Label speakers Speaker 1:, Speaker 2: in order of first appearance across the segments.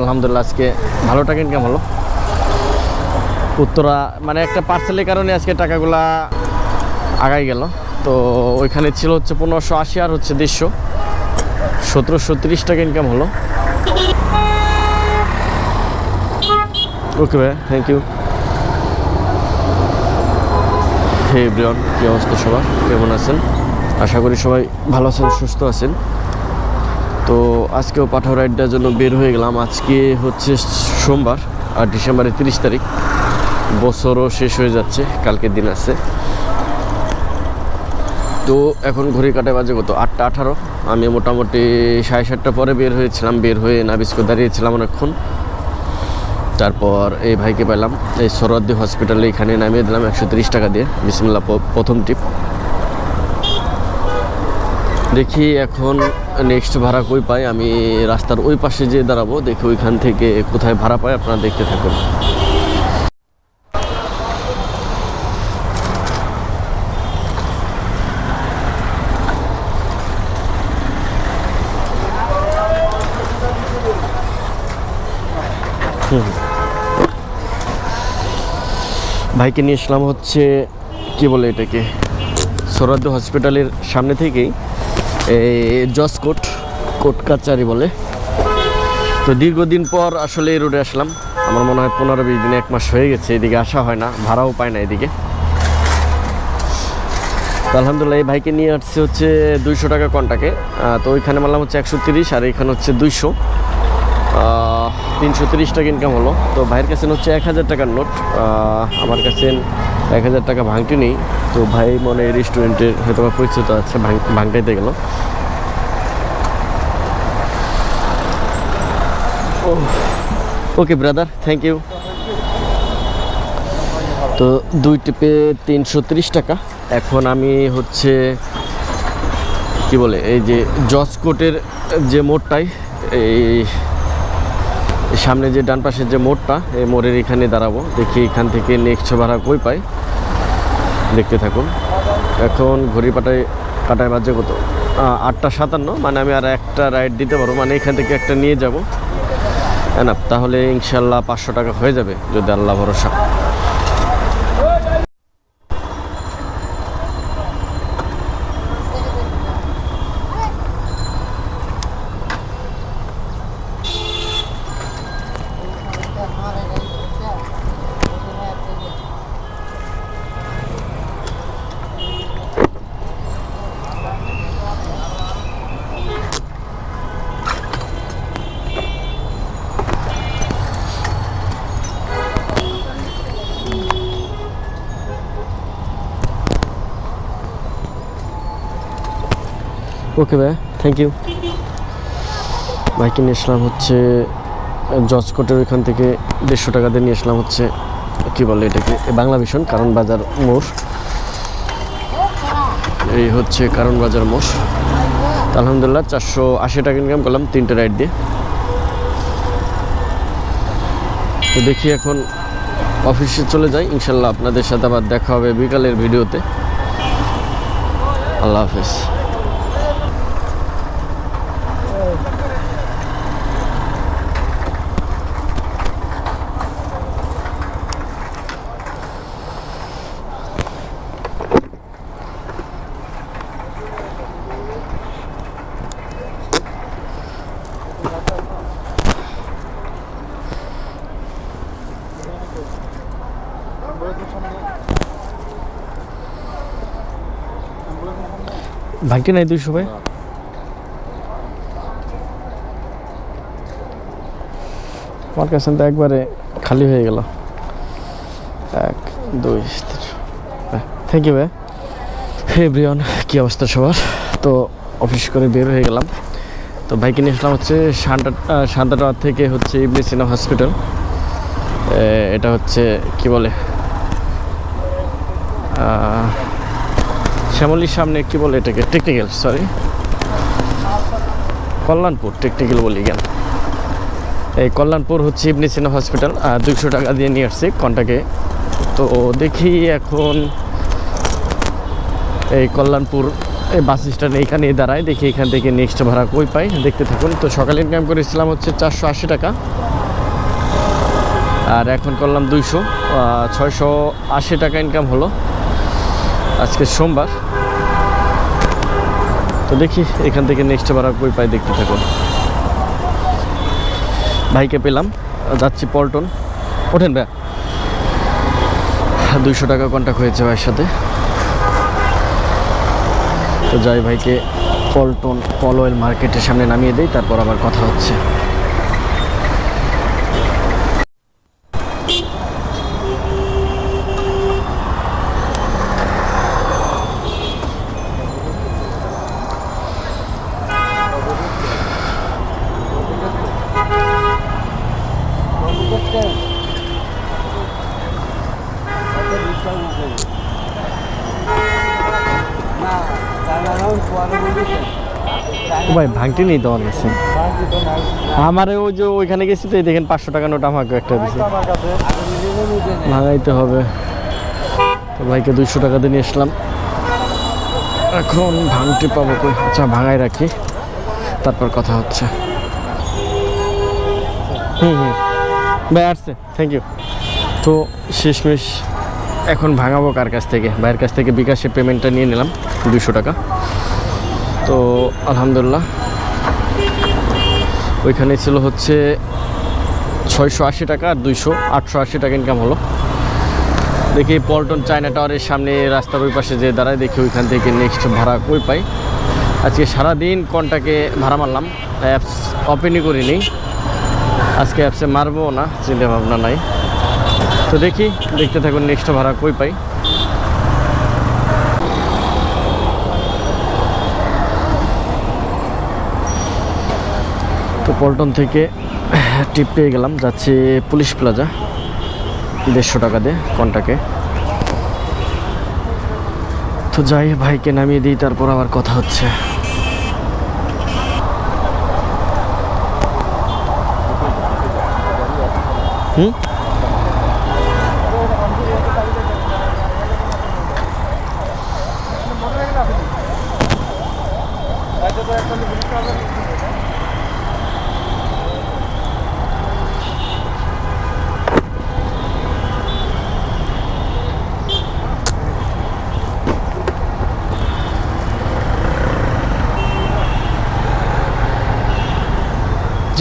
Speaker 1: আলহামদুলিল্লাহ আজকে ভালো টাকা ইনকাম হলো। উত্তরা মানে একটা পার্সেলের কারণে আজকে টাকাগুলা আগাই গেল। তো ওইখানে ছিল হচ্ছে 1580 আর হচ্ছে 150, 1730 টাকা ইনকাম হলো। ওকে ভাই, থ্যাংক ইউ। হে ব্রিয়ন, কী অবস্থা সবার, কেমন আছেন? আশা করি সবাই ভালো আছেন, সুস্থ আছেন। তো আজকেও পাঠাও রাইডটার জন্য বের হয়ে গেলাম। আজকে হচ্ছে সোমবার আর ডিসেম্বরের 30 তারিখ। বছরও শেষ হয়ে যাচ্ছে, কালকের দিন আছে। তো এখন ঘড়ি কাটে বাজে কত, 8টা 18। আমি মোটামুটি 7:30 পরে বের হয়েছিলাম। বের হয়ে নাবিস্কো দাঁড়িয়েছিলাম অনেকক্ষণ। তারপর এই ভাইকে পেলাম, এই সরোয়ার্দী হসপিটালে এখানে নামিয়ে দিলাম 130 টাকা দিয়ে। বিসমিল্লাহ, প্রথম টিপ। দেখি এখন নেক্সট ভাড়া কই পাই। আমি রাস্তার ওই পাশে যেয়ে দাঁড়াবো, দেখি ওইখান থেকে কোথায় ভাড়া পাই। আপনারা দেখতে থাকুন। ভাইকে নিয়ে আসলাম হচ্ছে কি বলে এটাকে, সরোয়ার্দী হসপিটালের সামনে থেকেই জজ কোর্ট কাচারি বলে। তো দীর্ঘদিন পর আসলে এই রোডে আসলাম। আমার মনে হয় 15-20 দিনে 1 মাস হয়ে গেছে এদিকে আসা হয় না, ভাড়াও পায় না এদিকে। তো আলহামদুলিল্লাহ এই ভাইকে নিয়ে আসছে হচ্ছে 200 টাকা কন্টাকে। তো ওইখানে মারলাম হচ্ছে 130, আর এখানে হচ্ছে 200, 330 টাকা ইনকাম হলো। তো ভাইয়ের কাছে হচ্ছে 1000 টাকার নোট, আমার কাছে 1000 টাকা ভাঙটি নেই। তো ভাই মনে রেস্টুরেন্টের হয়তো পরিচিত আছে, ভাঙটাইতে গেল। Okay brother, thank you. তো 2 টিপে 330 টাকা। এখন আমি হচ্ছে কি বলে, এই যে জজ কোর্টের যে মোড়টাই, এই সামনে যে ডান পাশের যে মোড়টা, এই মোড়ের এখানে দাঁড়াবো। দেখি এখান থেকে নেক্সট ভাড়া কই পাই, দেখতে থাকুন। এখন ঘড়ি কাটায় বাজে কত, 8টা 57। মানে আমি আর একটা রাইড দিতে পারবো, মানে এখান থেকে একটা নিয়ে যাব না, তাহলে ইনশাল্লাহ 500 টাকা হয়ে যাবে যদি আল্লাহ ভরসা। ওকে ভাই, থ্যাংক ইউ। বাইকে নিয়ে আসলাম হচ্ছে জজ কোর্টের ওইখান থেকে 150 টাকা দিয়ে নিয়ে আসলাম হচ্ছে কি বলে এটাকে, বাংলা ভিশন কারণ বাজার মোড়। এই হচ্ছে কারণ বাজার মোড়। আলহামদুলিল্লাহ 480 টাকা ইনকাম করলাম 3টে রাইড দিয়ে। তো দেখি এখন অফিসে চলে যাই, ইনশাল্লাহ আপনাদের সাথে আবার দেখা হবে বিকালের ভিডিওতে। আল্লাহ হাফেজ। ভাঙটি নাই 200 ভাই। আমার কাছে তো একবারে খালি হয়ে গেল। 1 2 3। থ্যাংক ইউ ভাই। হে ব্রিয়ন, কী অবস্থা সবার? তো অফিস করে বের হয়ে গেলাম। তো ভাইকে নিয়ে আসলাম হচ্ছে সান্তাটা থেকে হচ্ছে ইবনে সিনা হসপিটাল। এটা হচ্ছে কি বলে, শ্যামলীর সামনে কি বলে এটাকে, টেকনিক্যাল, সরি কল্যাণপুর টেকনিক্যাল বলি কেন। এই কল্যাণপুর হচ্ছে ইবনে সিনা হসপিটাল। 200 টাকা দিয়ে নিয়ে আসছি কন্টাকে। তো দেখি এখন এই কল্যাণপুর এই বাস স্ট্যান্ড এইখানে দাঁড়ায়, দেখি এখান থেকে নেক্সট ভাড়া কই পাই, দেখতে থাকুন। তো সকালে ইনকাম করেছিলাম হচ্ছে 480 টাকা, আর এখন করলাম 680 টাকা ইনকাম হলো আজকে সোমবার। তো দেখি এখান থেকে নেক্সট ভাড়া কই পাই, দেখতে থাকুন। ভাইকে পেলাম, যাচ্ছি পল্টন। ওঠেন ভাই, 200 টাকা কন্ট্যাক্ট হয়েছে ভাইয়ের সাথে। তো যাই, ভাইকে পল্টন পল অয়েল মার্কেটের সামনে নামিয়ে দেই, তারপর আবার কথা হচ্ছে। ভাই ভাঙটি নেই তোমার কাছে? আমার ওই যে ওইখানে গেছি তো, দেখেন 500 টাকা নোট আমাকে একটা দিচ্ছে, ভাঙাইতে হবে। তো ভাইকে 200 টাকা দিয়ে নিয়ে আসলাম, এখন ভাঙটি পাবো কই? আচ্ছা ভাঙাই রাখি, তারপর কথা হচ্ছে। ভাই আসছে, থ্যাংক ইউ। তো শেষমেশ এখন ভাঙাবো কার কাছ থেকে? ভাইয়ের কাছ থেকে বিকাশে পেমেন্টটা নিয়ে নিলাম 200 টাকা। তো আলহামদুলিল্লাহ, ওইখানে ছিল হচ্ছে 680 টাকা আর 880 টাকা ইনকাম হলো। দেখি পল্টন চায়না টাওয়ারের সামনে রাস্তার ওই পাশে যে দাঁড়ায়, দেখি ওইখান থেকে নেক্সট ভাড়া কই পাই। আজকে সারাদিন কন্টাকে ভাড়া মারলাম, অ্যাপস ওপেনই করিনি, আজকে অ্যাপসে মারবো না, চিন্তা ভাবনা নাই। তো দেখি, দেখতে থাকুন নেক্সট ভাড়া কই পাই। তো পল্টন থেকে টিপ পেয়ে গেলাম, যাচ্ছি পুলিশ প্লাজা, 150 টাকা দিয়ে কন্টাকে। তো যাই, ভাইকে নামিয়ে দিই, তারপর আবার কথা হচ্ছে।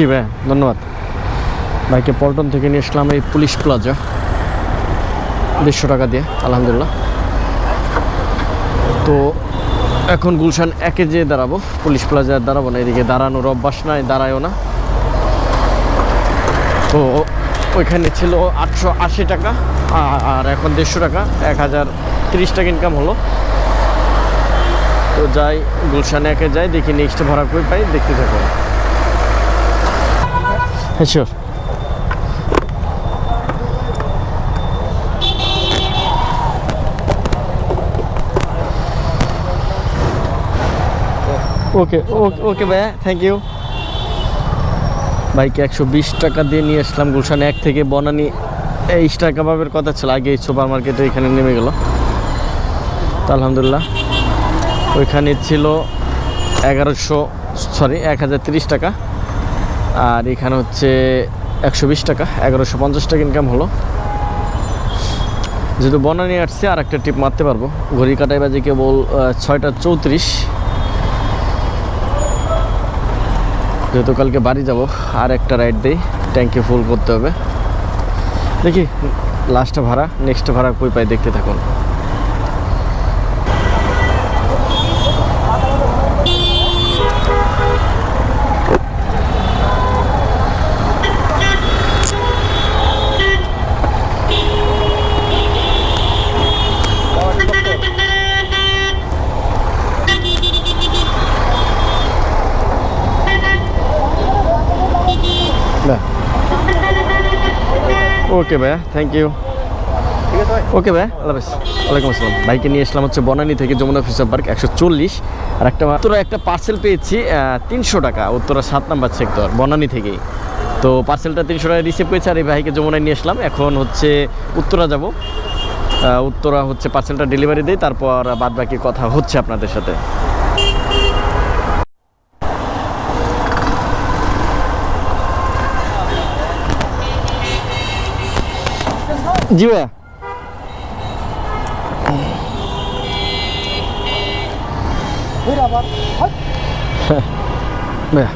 Speaker 1: জি ভাই, ধন্যবাদ। ভাইকে পল্টন থেকে নিয়ে আসলাম এই পুলিশ প্লাজা 150 টাকা দিয়ে, আলহামদুলিল্লাহ। তো এখন গুলশান 1-এ যেয়ে দাঁড়াবো, পুলিশ প্লাজায় দাঁড়াবো না, এদিকে দাঁড়ানোর অভ্যাস নাই, দাঁড়ায়ও না। তো ওইখানে ছিল 880 টাকা, আর এখন 150 টাকা, 1030 টাকা ইনকাম হলো। তো যাই, গুলশান 1-এ যাই, দেখি নেক্সট ভাড়া কই পাই, দেখতে থাকো। হ্যাঁ শিওর। ওকে ওকে ওকে ভাইয়া, থ্যাংক ইউ। বাইকে 120 টাকা দিয়ে নিয়ে আসলাম গুলশান 1 থেকে বনানী। এই স্টার কাবাবের কথা ছিল আগে, এই সুপার মার্কেটে এখানে নেমে গেল। তো আলহামদুলিল্লাহ, ওইখানে ছিল 1030 টাকা, আর এখানে হচ্ছে 120 টাকা, 1150 টাকা ইনকাম হলো। যেহেতু বনানী আসছে, আর একটা টিপ মারতে পারবো। ঘড়ি কাটাই বাজে কেবল 6টা 34। যেহেতু কালকে বাড়ি যাব, আর একটা রাইড দিই, ট্যাঙ্কি ফুল করতে হবে। দেখি লাস্ট ভাড়া, নেক্সট ভাড়া কই পাই, দেখতে থাকুন। ওকে ভাইয়া, থ্যাংক ইউ। ওকে ভাই, আল্লাহ হাফেজ। ওয়ালাইকুম আসসালাম। বাইকে নিয়ে আসলাম হচ্ছে বনানী থেকে যমুনা ফিউচার পার্ক 140, আর একটা পার্সেল পেয়েছি 300 টাকা, উত্তরা 7 নম্বর সেক্টর, বনানী থেকেই। তো পার্সেলটা 300 টাকা রিসিভ করেছে, আর এই ভাইকে যমুনায় নিয়ে আসলাম। এখন হচ্ছে উত্তরা যাব, উত্তরা হচ্ছে পার্সেলটা ডেলিভারি দেই, তারপর বাদ বাকি কথা হচ্ছে আপনাদের সাথে। জি ভাইয়া ভাইয়া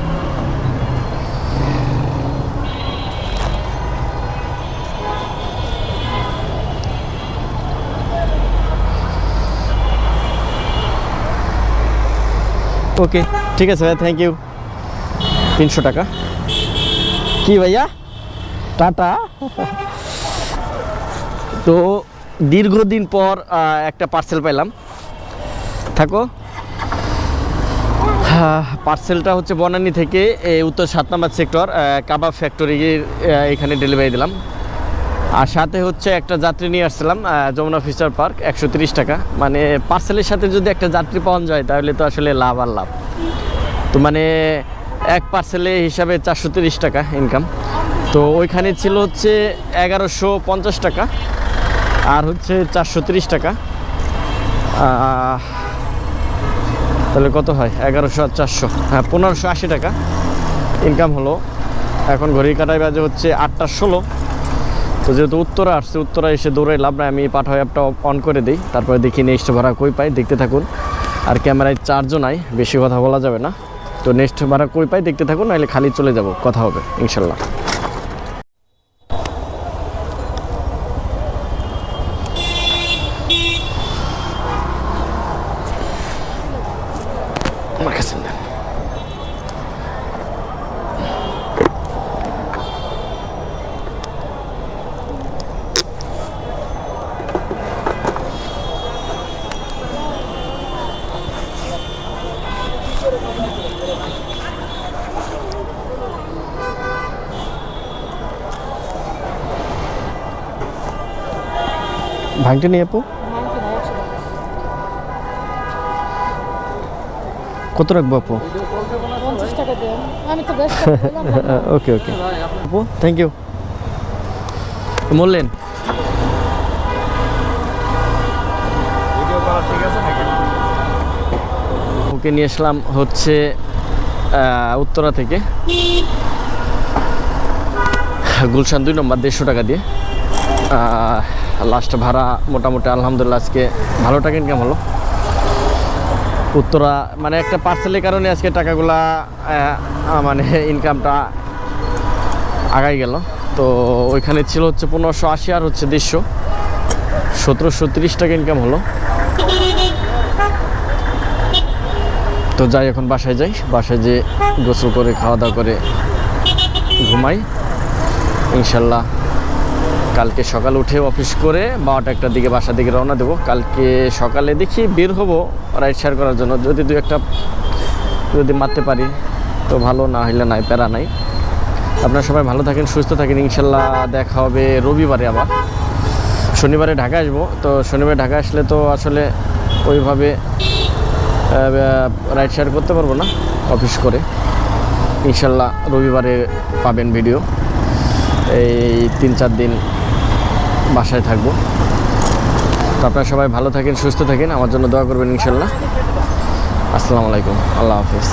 Speaker 1: ওকে ঠিক আছে ভাইয়া, থ্যাংক ইউ। 300 টাকা। কি ভাইয়া টাটা। তো দীর্ঘদিন পর একটা পার্সেল পেলাম, থাকো। পার্সেলটা হচ্ছে বনানী থেকে উত্তর 7 নম্বর সেক্টর কাবাব ফ্যাক্টরির এখানে ডেলিভারি দিলাম। আর সাথে হচ্ছে একটা যাত্রী নিয়ে আসছিলাম যমুনা ফিচার পার্ক, 130 টাকা। মানে পার্সেলের সাথে যদি একটা যাত্রী পাওয়া যায় তাহলে তো আসলে লাভ আর লাভ। তো মানে এক পার্সেলে হিসাবে 430 টাকা ইনকাম। তো ওইখানে ছিল হচ্ছে 1150 টাকা আর হচ্ছে 430 টাকা। তাহলে কত হয়? 1100 আর 400, হ্যাঁ 1580 টাকা ইনকাম হলো। এখন ঘড়ির কাটায় বাজে হচ্ছে 8টা 16। তো যেহেতু উত্তরা আসছে, উত্তরা এসে দৌড়াই লাভ নাই, আমি পাঠাও অ্যাপটা অন করে দিই, তারপরে দেখি নেক্সট ভাড়া কই পাই, দেখতে থাকুন। আর ক্যামেরায় চার্জও নাই, বেশি কথা বলা যাবে না। তো নেক্সট ভাড়া কই পাই দেখতে থাকুন, নাহলে খালি চলে যাব, কথা হবে ইনশাল্লাহ। আমার কাছে না। ভাঙতে নিয়ে আপু কত রাখবো আপু?
Speaker 2: 50 টাকা দেন, আমি তো বেশ
Speaker 1: ওকে ওকে আপু, থ্যাংক ইউ। বললেন ওকে নিয়ে আসলাম হচ্ছে উত্তরা থেকে গুলশান 2 নম্বর, 150 টাকা দিয়ে। লাস্ট ভাড়া মোটামুটি আলহামদুলিল্লাহ আজকে ভালো টাকা ইনকাম হলো। উত্তরা মানে একটা পার্সেলের কারণে আজকে টাকাগুলা মানে ইনকামটা আগাই গেল। তো ওইখানে ছিল হচ্ছে 1580 আর হচ্ছে 150, 1730 টাকা ইনকাম হলো। তো যাই, এখন বাসায় যাই, বাসায় যে গোসল করে খাওয়া দাওয়া করে ঘুমাই। ইনশাল্লাহ কালকে সকাল উঠে অফিস করে 12টার দিকে বাসার দিকে রওনা দেবো। কালকে সকালে দেখি বের হবো রাইড শেয়ার করার জন্য, যদি 2-1টা যদি মারতে পারি তো ভালো, না হইলে নাই, প্যারা নাই। আপনারা সবাই ভালো থাকেন, সুস্থ থাকেন। ইনশাল্লাহ দেখা হবে রবিবারে, আবার শনিবারে ঢাকা আসবো। তো শনিবারে ঢাকা আসলে তো আসলে ওইভাবে রাইড শেয়ার করতে পারবো না অফিস করে। ইনশাল্লাহ রবিবারে পাবেন ভিডিও। এই 3-4 দিন বাসায় থাকবো। তো আপনারা সবাই ভালো থাকেন, সুস্থ থাকেন, আমার জন্য দোয়া করবেন ইনশাল্লাহ। আসসালামু আলাইকুম, আল্লাহ হাফিজ।